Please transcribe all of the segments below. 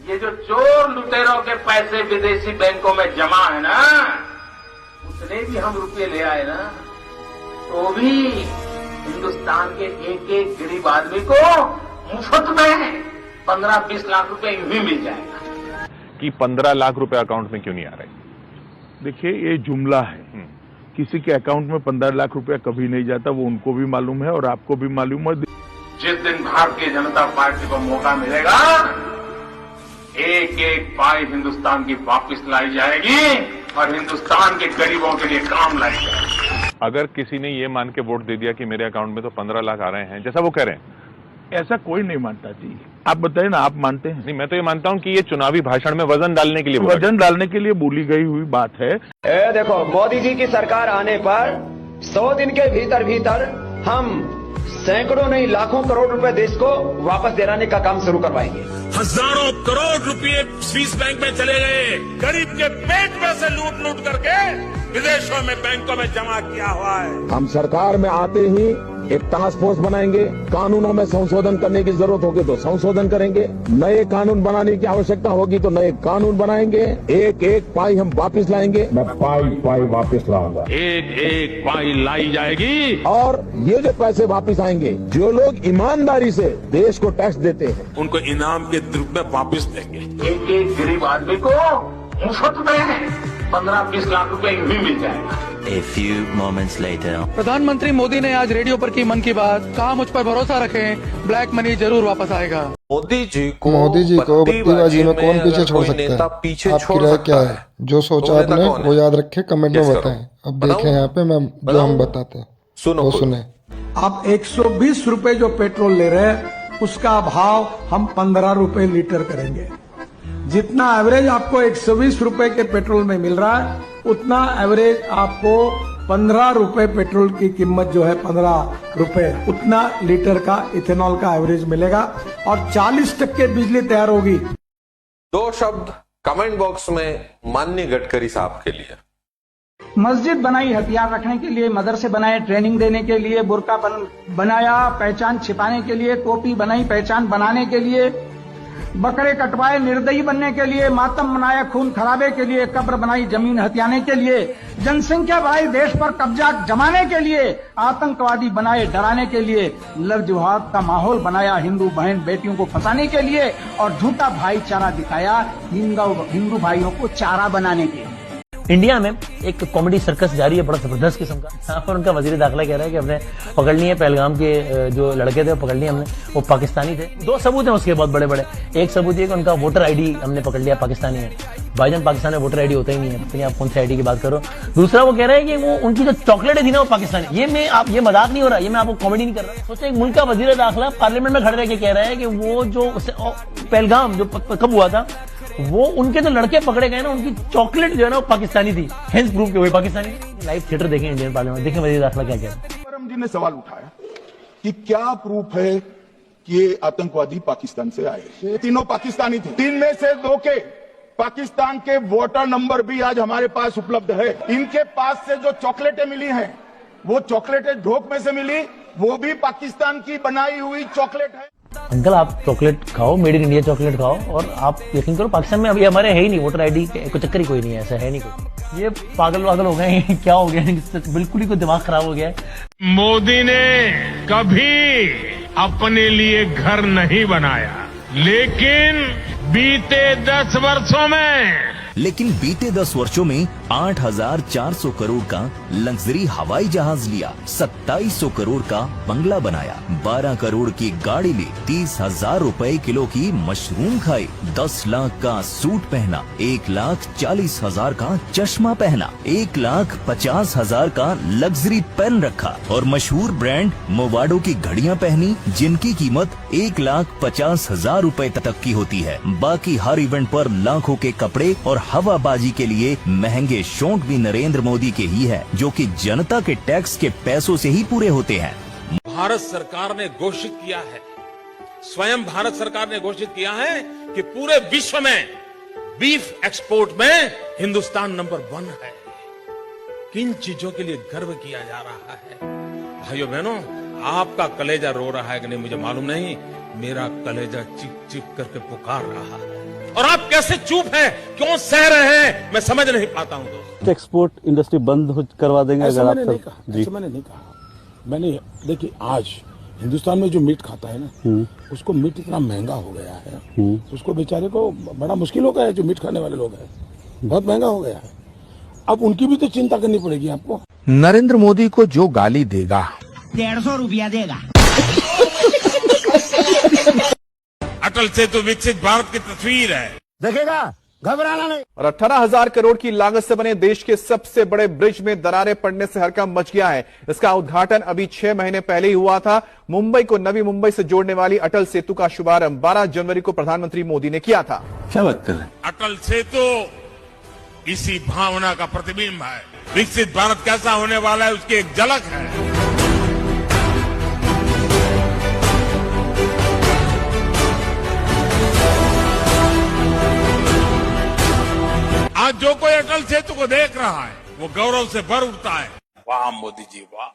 ये जो चोर लुटेरों के पैसे विदेशी बैंकों में जमा है ना, उतने भी हम रुपये ले आए ना, तो भी हिंदुस्तान के एक एक गरीब आदमी को मुफ्त में 15-20 लाख रुपए यूं ही मिल जाएगा। कि 15 लाख रुपए अकाउंट में क्यों नहीं आ रहे? देखिए, ये जुमला है। किसी के अकाउंट में 15 लाख रुपया कभी नहीं जाता, वो उनको भी मालूम है और आपको भी मालूम है। जिस दिन भारतीय जनता पार्टी को मौका मिलेगा, एक एक पाई हिंदुस्तान की वापस लाई जाएगी और हिंदुस्तान के गरीबों के लिए काम लाई जाएगी। अगर किसी ने ये मान के वोट दे दिया कि मेरे अकाउंट में तो 15 लाख आ रहे हैं, जैसा वो कह रहे हैं, ऐसा कोई नहीं मानता जी। आप बताइए ना, आप मानते हैं? नहीं, मैं तो ये मानता हूं कि ये चुनावी भाषण में वजन डालने के लिए बोली गई हुई बात है। देखो, मोदी जी की सरकार आने पर 100 दिन के भीतर भीतर हम सैकड़ों नहीं लाखों करोड़ रुपए देश को वापस दिलाने का काम शुरू करवाएंगे। हजारों करोड़ रुपए स्विस बैंक में चले गए, गरीब के पेट में से लूट लूट करके विदेशों में बैंकों में जमा किया हुआ है। हम सरकार में आते ही एक टास्क फोर्स बनाएंगे, कानूनों में संशोधन करने की जरूरत होगी तो संशोधन करेंगे, नए कानून बनाने की आवश्यकता होगी तो नए कानून बनाएंगे, एक एक पाई हम वापस लाएंगे। मैं पाई वापस लाऊंगा, एक एक पाई लाई जाएगी। और ये जो पैसे वापस आएंगे, जो लोग ईमानदारी से देश को टैक्स देते हैं, उनको इनाम के रूप में वापस देंगे। एक एक गरीब आदमी को मुफ्त में 15-20 लाख रुपए यूं ही मिल जाएगा। A few moments later. प्रधानमंत्री मोदी ने आज रेडियो पर की मन की बात, कहा मुझ पर भरोसा रखें, ब्लैक मनी जरूर वापस आएगा। मोदी जी को बत्तीबाजी में कौन पीछे छोड़ सकता है? आपकी राय क्या है? जो सोचा आपने वो याद रखे, कमेंट में बताएं। अब देखें यहाँ पे मैं जो हम बताते हैं, वो सुने। आप 120 रुपए जो पेट्रोल ले रहे हैं, उसका भाव हम 15 रुपए लीटर करेंगे। जितना एवरेज आपको 120 रुपए के पेट्रोल में मिल रहा है, उतना एवरेज आपको 15 रुपए पेट्रोल की कीमत जो है 15 रुपए, उतना लीटर का इथेनॉल का एवरेज मिलेगा और 40% बिजली तैयार होगी। 2 शब्द कमेंट बॉक्स में माननीय गडकरी साहब के लिए। मस्जिद बनाई हथियार रखने के लिए, मदरसे बनाए ट्रेनिंग देने के लिए, बुर्का बनाया पहचान छिपाने के लिए, टोपी बनाई पहचान बनाने के लिए, बकरे कटवाए निर्दयी बनने के लिए, मातम मनाया खून खराबे के लिए, कब्र बनाई जमीन हथियाने के लिए, जनसंख्या बढ़ाई देश पर कब्जा जमाने के लिए, आतंकवादी बनाए डराने के लिए, लव जिहाद का माहौल बनाया हिंदू बहन बेटियों को फंसाने के लिए, और झूठा भाईचारा दिखाया हिंदू भाइयों को चारा बनाने के लिए। इंडिया में एक कॉमेडी सर्कस जारी है, बड़ा जबरदस्त किस्म का। यहाँ पर उनका वजीर दाखिला कह रहा है कि हमने पकड़ लिए पहलगाम के जो लड़के थे, पकड़ लिए हमने, वो पाकिस्तानी थे। 2 सबूत हैं उसके बहुत बड़े बड़े। एक सबूत ये कि उनका वोटर आईडी हमने पकड़ लिया, पाकिस्तानी है। भाईजान, पाकिस्तान में वोटर आईडी होता ही नहीं है, पता नहीं आप कौन सी आईडी की बात करो। दूसरा वो कह रहे हैं कि वो उनकी जो चॉकलेट थी ना, वो पाकिस्तानी। ये मजाक नहीं हो रहा, ये मैं आपको कॉमेडी नहीं कर रहा। सोचा एक मुल्क का वजीर दाखिला पार्लियामेंट में खड़े रह के कह रहा है कि वो जो पहलगाम जो कब हुआ था, वो उनके जो लड़के पकड़े गए ना, उनकी चॉकलेट जो है ना, वो पाकिस्तानी थी। हेंस प्रूफ के हुए पाकिस्तानी। लाइव थिएटर देखें इंडियन पार्लियामेंट, देखें वजीर दाखिला क्या कह रहे हैं। परम जी ने सवाल उठाया कि क्या प्रूफ है कि ये आतंकवादी पाकिस्तान से आए। तीनों पाकिस्तानी थे, 3 में से 2 के पाकिस्तान के वोटर नंबर भी आज हमारे पास उपलब्ध है। इनके पास से जो चॉकलेटें मिली हैं, वो चॉकलेटें ढोक में से मिली, वो भी पाकिस्तान की बनाई हुई चॉकलेट है। अंकल, आप चॉकलेट खाओ, मेड इन इंडिया चॉकलेट खाओ, और आप यकीन करो पाकिस्तान में अभी हमारे है ही नहीं वोटर आईडी को, चक्कर ही कोई नहीं है, ऐसा है नहीं कोई। ये पागल हो गए, क्या हो गया, बिल्कुल ही कोई दिमाग खराब हो गया है। मोदी ने कभी अपने लिए घर नहीं बनाया, लेकिन बीते 10 वर्षों में 8,400 करोड़ का लग्जरी हवाई जहाज लिया, 2,700 करोड़ का बंगला बनाया, 12 करोड़ की गाड़ी ली, 30,000 रुपए किलो की मशरूम खाई, 10 लाख का सूट पहना, 1,40,000 का चश्मा पहना, 1,50,000 का लग्जरी पेन रखा, और मशहूर ब्रांड मोवाडो की घड़ियां पहनी, जिनकी कीमत 1,50,000 रुपए तक की होती है। बाकी हर इवेंट पर लाखों के कपड़े और हवाबाजी के लिए महंगे शौक भी नरेंद्र मोदी के ही है, जो कि जनता के टैक्स के पैसों से ही पूरे होते हैं। भारत सरकार ने घोषित किया है, स्वयं भारत सरकार ने घोषित किया है कि पूरे विश्व में बीफ एक्सपोर्ट में हिंदुस्तान नंबर 1 है। किन चीजों के लिए गर्व किया जा रहा है? भाइयों बहनों, आपका कलेजा रो रहा है कि नहीं मुझे मालूम नहीं, मेरा कलेजा चिप चिप करके पुकार रहा है। और आप कैसे चुप हैं, क्यों सह रहे हैं, मैं समझ नहीं पाता हूं दोस्त। एक्सपोर्ट इंडस्ट्री बंद करवा देंगे अगर आप मैंने नहीं कहा। मैंने देखिए आज हिंदुस्तान में जो मीट खाता है ना, उसको मीट इतना महंगा हो गया है, उसको बेचारे को बड़ा मुश्किल हो गया है। जो मीट खाने वाले लोग हैं, बहुत महंगा हो गया है। अब उनकी भी तो चिंता करनी पड़ेगी आपको। नरेंद्र मोदी को जो गाली देगा 150 रुपया देगा। अटल सेतु विकसित भारत की तस्वीर है, देखेगा, घबराना नहीं। और 18,000 करोड़ की लागत से बने देश के सबसे बड़े ब्रिज में दरारें पड़ने से हड़कंप मच गया है। इसका उद्घाटन अभी 6 महीने पहले ही हुआ था। मुंबई को नवी मुंबई से जोड़ने वाली अटल सेतु का शुभारंभ 12 जनवरी को प्रधानमंत्री मोदी ने किया था। क्या बात कर रहे हैं? अटल सेतु इसी भावना का प्रतिबिंब है। विकसित भारत कैसा होने वाला है उसकी एक झलक है। आज जो कोई अटल सेतु को देख रहा है वो गौरव से भर उठता है। वाह मोदी जी, वाह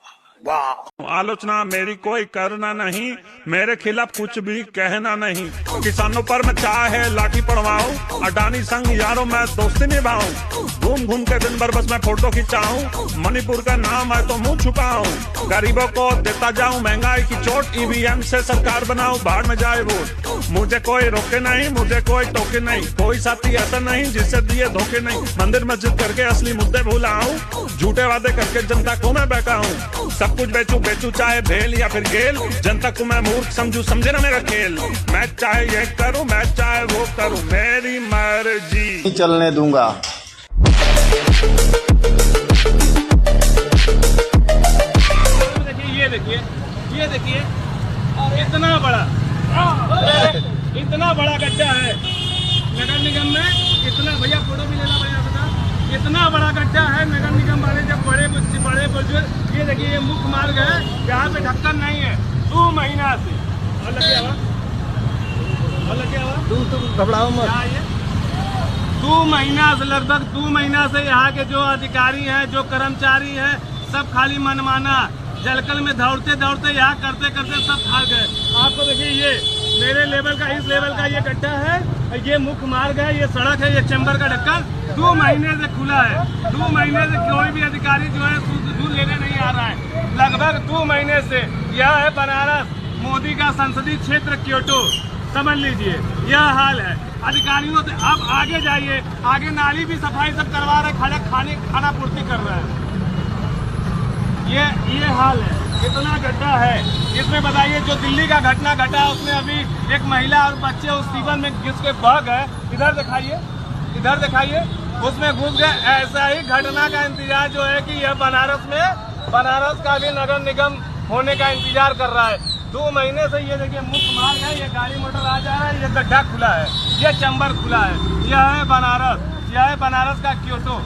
वाह। आलोचना मेरी कोई करना नहीं, मेरे खिलाफ कुछ भी कहना नहीं। किसानों पर मैं चाहे लाठी पड़वाऊं, अडानी संग यारों मैं दोस्ती निभाऊं। घूम घूम के दिन भर बस मैं फोटो खिंचाऊं, मणिपुर का नाम है तो मुंह छुपाऊं। गरीबों को देता जाऊं महंगाई की चोट, ईवीएम से सरकार बनाऊं बाहर में जाए वोट। मुझे कोई रोके नहीं, मुझे कोई टोके नहीं, कोई साथी ऐसा नहीं जिससे दिए धोखे नहीं। मंदिर मस्जिद करके असली मुद्दे भुलाऊं, झूठे वादे करके जनता को मैं बहकाऊं। सब कुछ बेचू चाहे भेल या फिर गेल, जनता को मैं मूर्ख समझू, समझे ना मेरा खेल। मैं चाहे ये करूं, मैं चाहे वो करूं, मेरी मर्जी चलने दूंगा। ये देखिए इतना बड़ा गड्ढा है नगर निगम में। इतना भैया फोटो भी लेना पड़ेगा, बता। इतना बड़ा गड्ढा है नगर निगम वाले जब बड़े बुजुर्ग। ये देखिए ये मुख्य मार्ग है, यहाँ पे ढक्कन नहीं है 2 महीना से। और लगे हुआ तुम घबराओ मत। 2 महीना से, लगभग 2 महीना से यहाँ के जो अधिकारी हैं, जो कर्मचारी हैं, सब खाली मनमाना जलकल में दौड़ते यहाँ करते सब खा गए। आपको देखिए ये मेरे लेवल का, इस लेवल का ये गड्ढा है, ये मुख्य मार्ग है, ये सड़क है, ये चैम्बर का ढक्कन 2 महीने से खुला है। 2 महीने से कोई भी अधिकारी जो है दूध लेने नहीं आ रहा है। लगभग 2 महीने से। यह है बनारस, मोदी का संसदीय क्षेत्र क्योटो, समझ लीजिए यह हाल है। अधिकारियों से अब आगे जाइए, आगे नाली भी सफाई सब करवा रहे, खाना पूर्ति कर रहे हैं। ये हाल है, इतना गड्ढा है। इसमें बताइए जो दिल्ली का घटना घटा उसमें अभी एक महिला और बच्चे उस सीवन में घुस के बह गए। इधर दिखाइए उसमें घुस गए। ऐसा ही घटना का इंतजार जो है कि यह बनारस का भी नगर निगम होने का इंतजार कर रहा है। 2 महीने से। ये देखिए मुख्य मार्ग है, ये गाड़ी मोटर आ जा रहा है, ये गड्ढा खुला है, ये चैम्बर खुला है। यह है बनारस का क्योटो,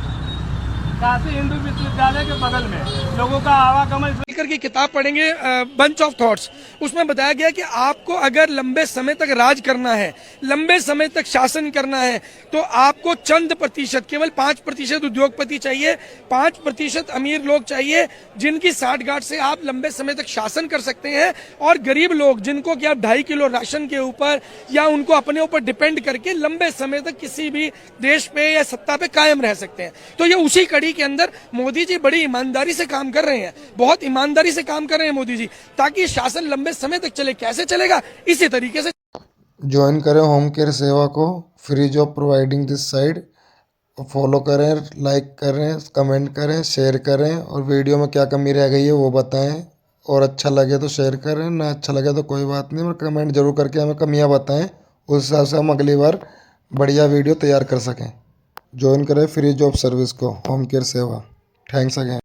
काशी हिंदू विश्वविद्यालय के बगल में। लोगों का आवागमन की किताब पढ़ेंगे बंच ऑफ थॉट्स। उसमें बताया गया कि आपको अगर लंबे समय तक राज करना है, लंबे समय तक शासन करना है, तो आपको चंद प्रतिशत, केवल 5% उद्योगपति चाहिए, 5% अमीर लोग चाहिए, जिनकी साठगांठ से आप लंबे समय तक शासन कर सकते हैं। और गरीब लोग जिनको कि आप 2.5 किलो राशन के ऊपर या उनको अपने ऊपर डिपेंड करके लंबे समय तक किसी भी देश पे या सत्ता पे कायम रह सकते हैं। तो ये उसी कड़ी के अंदर मोदी जी बड़ी ईमानदारी से काम कर रहे हैं, बहुत ईमानदारी से काम कर रहे हैं मोदी जी, ताकि शासन लंबे समय तक चले। कैसे चलेगा? इसी तरीके से। ज्वाइन करें होम केयर सेवा को, free job providing this side. Follow करें, लाइक करें, कमेंट करें, शेयर करें, और वीडियो में क्या कमी रह गई है वो बताएं। और अच्छा लगे तो शेयर करें, ना अच्छा लगे तो कोई बात नहीं, मगर कमेंट जरूर करके हमें कमियां बताएं, उस हिसाब से हम अगली बार बढ़िया वीडियो तैयार कर सकें। ज्वाइन करें फ्री जॉब सर्विस को, होम केयर सेवा। Thanks again.